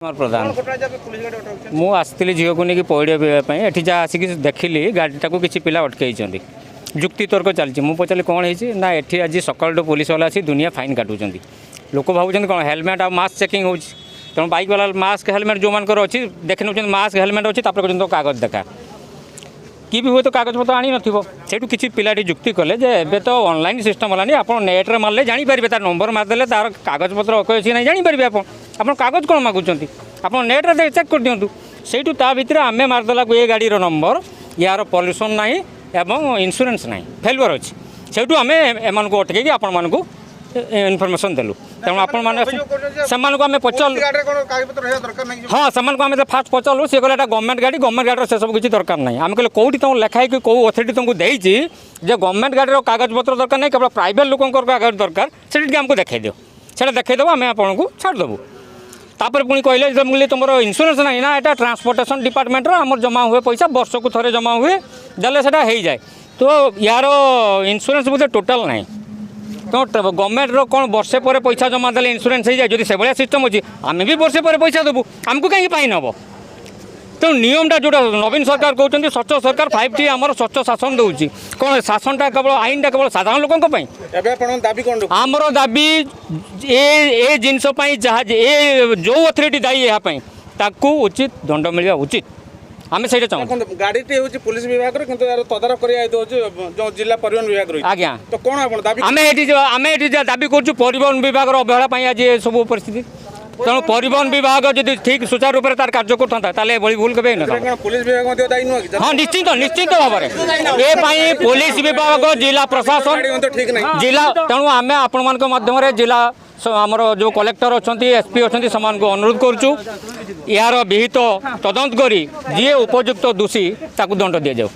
प्रधान मु आसती झील को लेकिन पढ़ाई एटी जहाँ आसिक देखिली गाड़ीटा को किसी पिला अटकई जुक्ति तर्क चलती मुझे पचारि कौन है ना एटी आज सकाल पुलिस वाला आसी दुनिया फाइन काटुं लोक भावुं कौन हेलमेट आ मास्क चेकिंग हो तेणु बाइक वाला मास्क हेलमेट जो मानकर अच्छी देखी नौ मास्क हेलमेट अच्छी कहते कागज देखा कि भी हुए तो कागज पत्र आनी नथिबो सेठू किसी पिलाटी जुक्ति कले जे एबे तो ऑनलाइन सिस्टम हलानी आपण नेट रे मारले जानि परिबे तार नंबर मारदेले तार कागज पत्र अकैसी नहीं जानि परिबे आपण कागज कोन मागुचंती आपण नेट रे चेक कर दियंतु सेठू ता भितर आमे मारदेला को ए गाड़ी रो नंबर यार पॉल्यूशन नाही एवं इंश्योरेंस नाही फेलुअर अछि सेठू आमे एमान को अटके कि आपण मान को इनफॉरमेशन देलु तेणु आपण माने को आमे पचल हाँ से आम फास्ट पचारू सी कहले गवर्नमेंट गाड़ी से सब किसी दरकार नहीं आम कहले कौटी तुम लेखा है कि कौ अथॉरिटी तुमको देती जे गवर्नमेंट गाड़ी कागज पत्र दरकार नहीं केवल प्राइवेट लोक कागज दरकार से आमको देखा दियो से देखईदेव आम आपको छाड़देबू तापर पुणी कहले मुझे तुम इंश्योरेंस नहीं ना यहाँ ट्रांसपोर्टेशन डिपार्टमेंट आम जमा हुए पैसा वर्ष को थे जमा हुए देले से हो जाए तो यार इंश्योरेंस बोधे टोटाल नहीं तो गवर्नमेंट रो कौन वर्षे पर पैसा जमा देले इंश्योरेंस हो जाए जो से भाया सिस्टम अच्छी आम भी वर्षे पर पैसा देवु आमको कहीं फाइन हम तो नियमटा जो नवीन सरकार कहते स्वच्छ सरकार 5T आमर स्वच्छ शासन दूसरी कौन शासनटा केवल आईनटा केवल साधारण लोक आमर दाबी ए जिनस जहाँ जो अथॉरिटी दायी यहाँ उचित दंड मिलवा उचित आम से चाहूँ गाड़ी पुलिस विभाग तदारख जो जिला परिवहन विभाग रही आज्ञा तो कौन आम दाबी कर परिवहन विभाग अवहेला आज सब परिस्थिति तेणु परिवहन विभाग जब ठीक सुचारू रूप से तार कार्य करता भूल के पुलिस विभाग दायी नुह हाँ निश्चिंत निश्चिंत भाव में ये पुलिस विभाग जिला प्रशासन जिला तेणु आम आपण माध्यम जिला आमर जो कलेक्टर अच्छा एसपी अच्छा से अनुरोध करुँ यार विहित तदंत करी जी उपयुक्त दोषी ताकू दंड दि जाऊ।